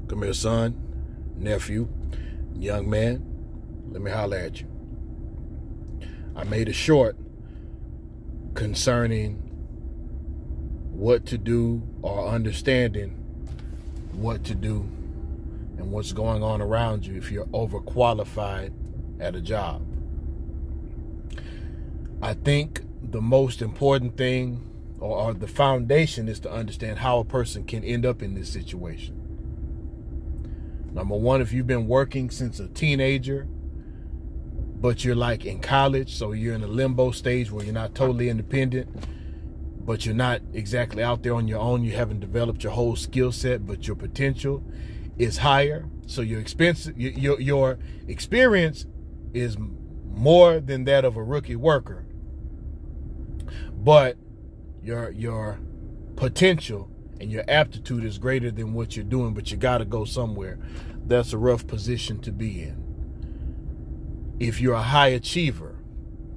Come here, son, nephew, young man. Let me holler at you. I made a short concerning what to do or understanding what to do and what's going on around you if you're overqualified at a job. I think the most important thing or the foundation is to understand how a person can end up in this situation. Number one, if you've been working since a teenager, but you're like in college, so you're in a limbo stage where you're not totally independent, but you're not exactly out there on your own, you haven't developed your whole skill set, but your potential is higher, so your experience is more than that of a rookie worker, but your potential and your aptitude is greater than what you're doing, but you got to go somewhere. That's a rough position to be in. If you're a high achiever,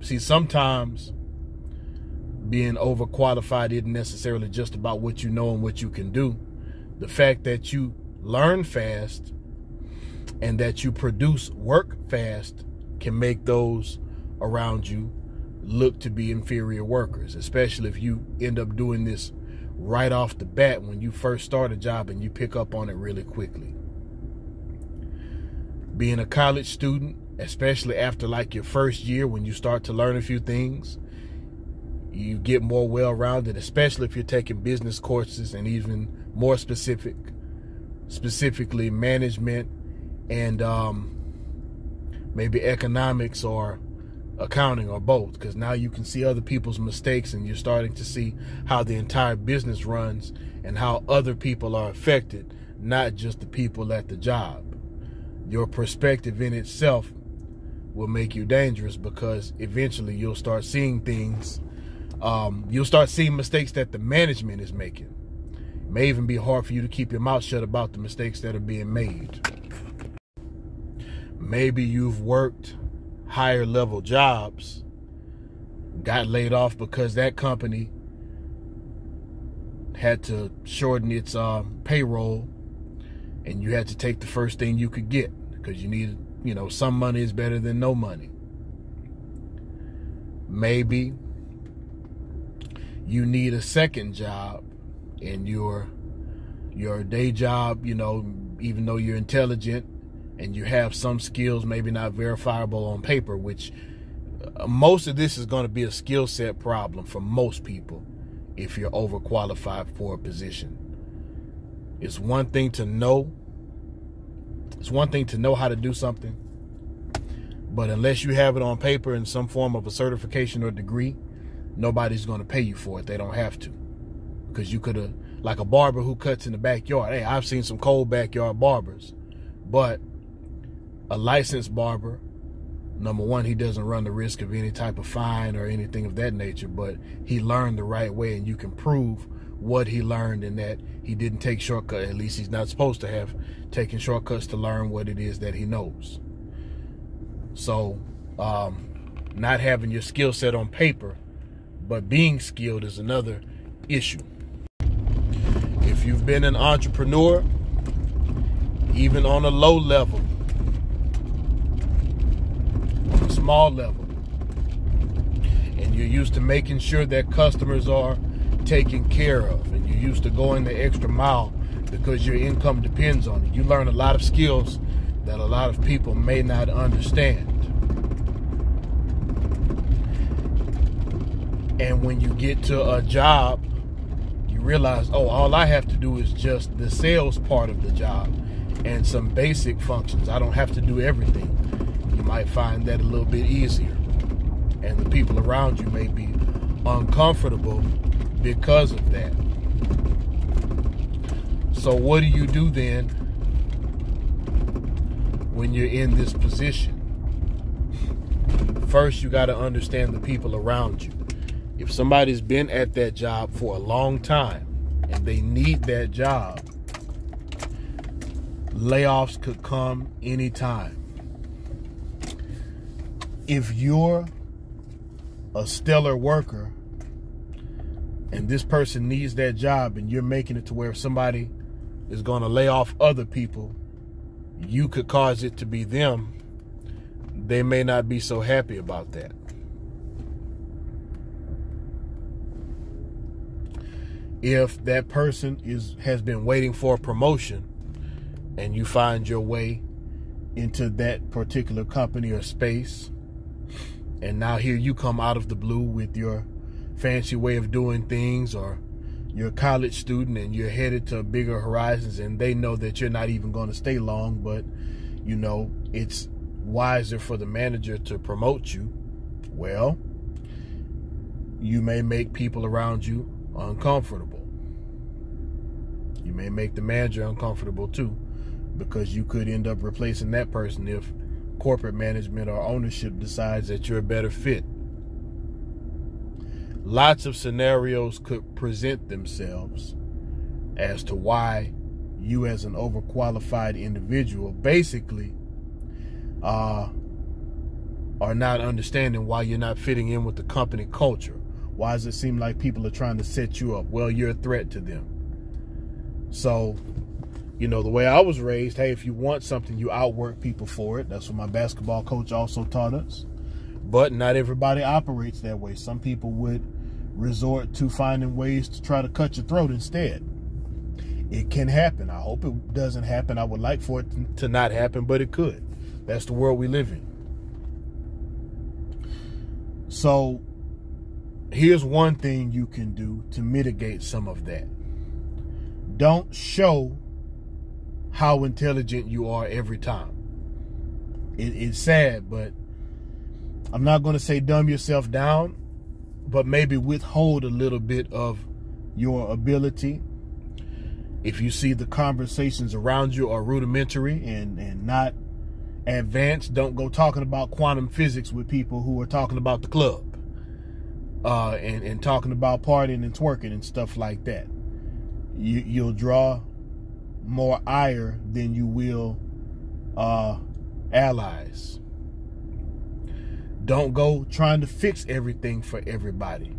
see, sometimes being overqualified isn't necessarily just about what you know and what you can do. The fact that you learn fast and that you produce work fast can make those around you look to be inferior workers, especially if you end up doing this right off the bat when you first start a job and you pick up on it really quickly. Being a college student, especially after like your first year when you start to learn a few things, you get more well-rounded, especially if you're taking business courses and even more specifically management and maybe economics or accounting or both, because now you can see other people's mistakes and you're starting to see how the entire business runs and how other people are affected, not just the people at the job. Your perspective in itself will make you dangerous because eventually you'll start seeing things, you'll start seeing mistakes that the management is making. It may even be hard for you to keep your mouth shut about the mistakes that are being made. Maybe you've worked higher level jobs, got laid off because that company had to shorten its payroll, and you had to take the first thing you could get because you needed, some money is better than no money. Maybe you need a second job, and your day job, even though you're intelligent and you have some skills, maybe not verifiable on paper, which most of this is going to be a skill set problem for most people if you're overqualified for a position. It's one thing to know how to do something, but unless you have it on paper in some form of a certification or degree, nobody's going to pay you for it. They don't have to, because you could have, like a barber who cuts in the backyard. Hey, I've seen some cold backyard barbers, but a licensed barber, number one, he doesn't run the risk of any type of fine or anything of that nature, but he learned the right way, and you can prove what he learned and that he didn't take shortcuts. At least he's not supposed to have taken shortcuts to learn what it is that he knows. So not having your skill set on paper, but being skilled is another issue. If you've been an entrepreneur, even on a low level, a small level, and you're used to making sure that customers are taken care of, and you're used to going the extra mile because your income depends on it, you learn a lot of skills that a lot of people may not understand. And when you get to a job, you realize, all I have to do is just the sales part of the job and some basic functions. I don't have to do everything. You might find that a little bit easier, and the people around you may be uncomfortable because of that. So what do you do then when you're in this position? First, you got to understand the people around you. If somebody's been at that job for a long time and they need that job, layoffs could come anytime. If you're a stellar worker and this person needs that job and you're making it to where if somebody is going to lay off other people, you could cause it to be them. They may not be so happy about that. If that person has been waiting for a promotion and you find your way into that particular company or space, and now here you come out of the blue with your fancy way of doing things, or you're a college student and you're headed to bigger horizons, and they know that you're not even going to stay long, but you know it's wiser for the manager to promote you. Well, you may make people around you uncomfortable. You may make the manager uncomfortable too, because you could end up replacing that person if corporate management or ownership decides that you're a better fit. Lots of scenarios could present themselves as to why you, as an overqualified individual, basically are not understanding why you're not fitting in with the company culture. Why does it seem like people are trying to set you up? Well, you're a threat to them. So, you know, the way I was raised, hey, if you want something, you outwork people for it. That's what my basketball coach also taught us. But not everybody operates that way. Some people would resort to finding ways to try to cut your throat instead. It can happen. I hope it doesn't happen. I would like for it to not happen, but it could. That's the world we live in. So here's one thing you can do to mitigate some of that. Don't show how intelligent you are every time. It's sad, but I'm not going to say dumb yourself down, but maybe withhold a little bit of your ability. If you see the conversations around you are rudimentary and not advanced, don't go talking about quantum physics with people who are talking about the club and talking about partying and twerking and stuff like that. You'll draw more ire than you will allies. Don't go trying to fix everything for everybody.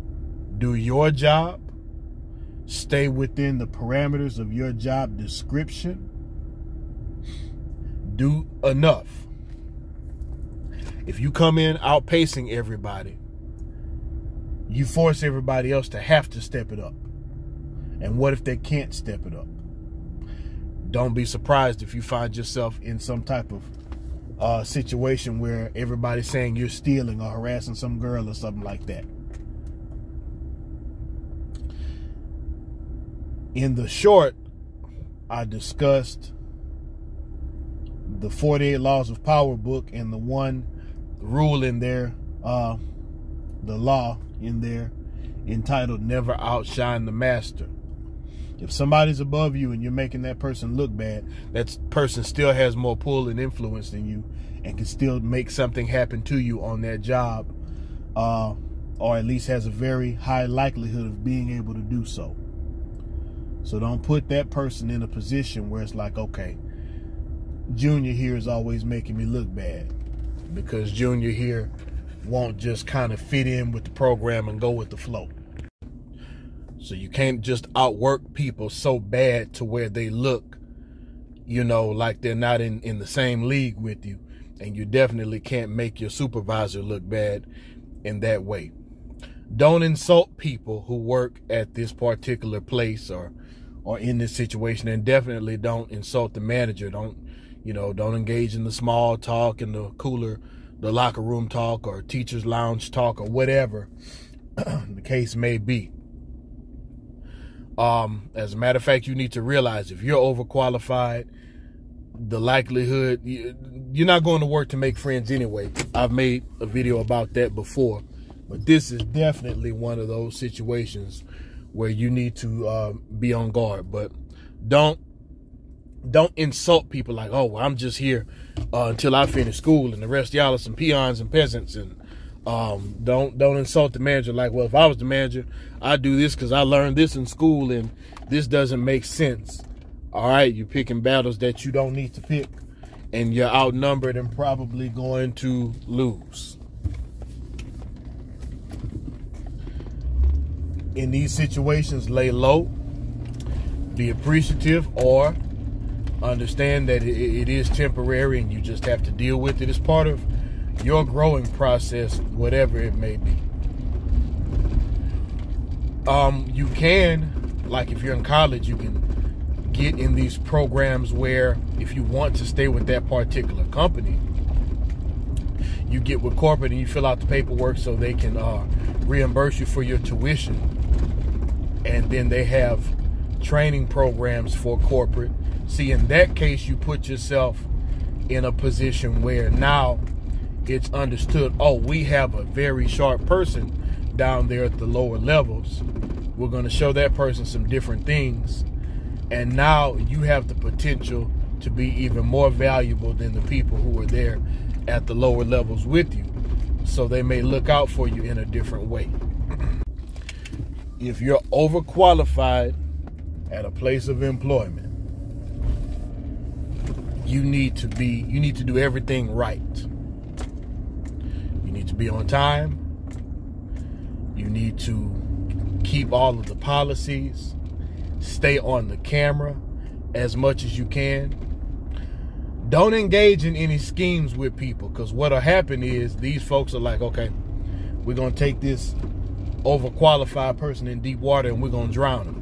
Do your job. Stay within the parameters of your job description. Do enough. If you come in outpacing everybody, you force everybody else to have to step it up. And what if they can't step it up? Don't be surprised if you find yourself in some type of situation where everybody's saying you're stealing or harassing some girl or something like that. In the short, I discussed the 48 Laws of Power book and the one rule in there, the law in there entitled Never Outshine the Master. If somebody's above you and you're making that person look bad, that person still has more pull and influence than you and can still make something happen to you on that job, or at least has a very high likelihood of being able to do so. So don't put that person in a position where it's like, okay, Junior here is always making me look bad, because Junior here won't just kind of fit in with the program and go with the flow. So you can't just outwork people so bad to where they look, you know, like they're not in the same league with you. And you definitely can't make your supervisor look bad in that way. Don't insult people who work at this particular place or in this situation, and definitely don't insult the manager. Don't engage in the small talk and the locker room talk or teacher's lounge talk or whatever the case may be. As a matter of fact, you need to realize if you're overqualified, the likelihood you're not going to work to make friends anyway. I've made a video about that before, but this is definitely one of those situations where you need to be on guard. But don't insult people like, oh, well, I'm just here until I finish school and the rest of y'all are some peons and peasants. And don't insult the manager like, well, if I was the manager, I'd do this because I learned this in school and this doesn't make sense. All right, you're picking battles that you don't need to pick, and you're outnumbered and probably going to lose. In these situations, lay low. be appreciative or understand that it is temporary and you just have to deal with it. It's part of your growing process, whatever it may be. You can, like if you're in college, you can get in these programs where if you want to stay with that particular company, you get with corporate and you fill out the paperwork so they can reimburse you for your tuition. And then they have training programs for corporate. See, in that case, you put yourself in a position where now it's understood, oh, we have a very sharp person down there at the lower levels. We're going to show that person some different things. And now you have the potential to be even more valuable than the people who are there at the lower levels with you. So they may look out for you in a different way. If you're overqualified at a place of employment, you need to do everything right. You need to be on time. You need to keep all of the policies. Stay on the camera as much as you can. Don't engage in any schemes with people, because what'll happen is these folks are like, okay, we're going to take this overqualified person in deep water and we're going to drown them.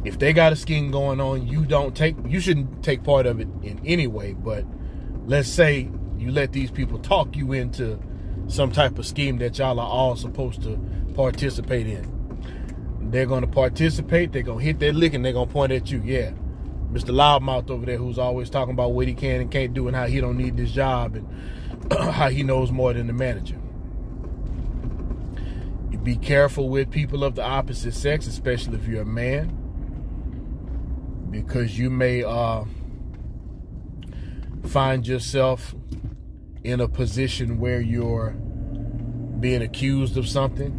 If they got a scheme going on, you shouldn't take part of it in any way. But let's say you let these people talk you into some type of scheme that y'all are all supposed to participate in. They're going to participate. They're going to hit their lick and they're going to point at you. Yeah, Mr. Loudmouth over there who's always talking about what he can and can't do and how he don't need this job and how he knows more than the manager. You be careful with people of the opposite sex, especially if you're a man, because you may find yourself in a position where you're being accused of something,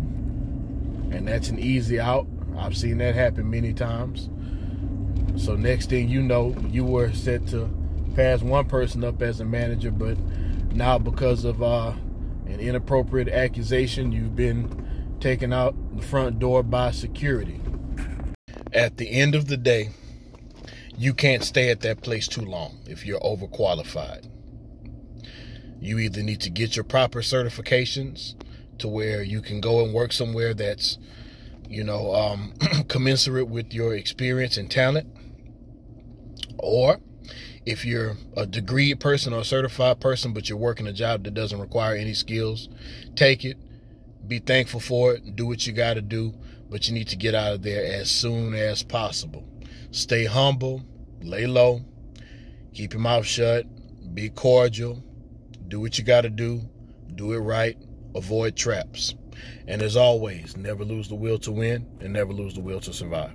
and that's an easy out. I've seen that happen many times. So next thing you know, you were set to pass one person up as a manager, but now because of an inappropriate accusation, you've been taken out the front door by security. At the end of the day, you can't stay at that place too long if you're overqualified. You either need to get your proper certifications to where you can go and work somewhere that's, commensurate with your experience and talent. Or if you're a degree person or a certified person, but you're working a job that doesn't require any skills, take it, be thankful for it, do what you got to do, but you need to get out of there as soon as possible. Stay humble, lay low, keep your mouth shut, be cordial, do what you got to do it right, avoid traps. And as always, never lose the will to win and never lose the will to survive.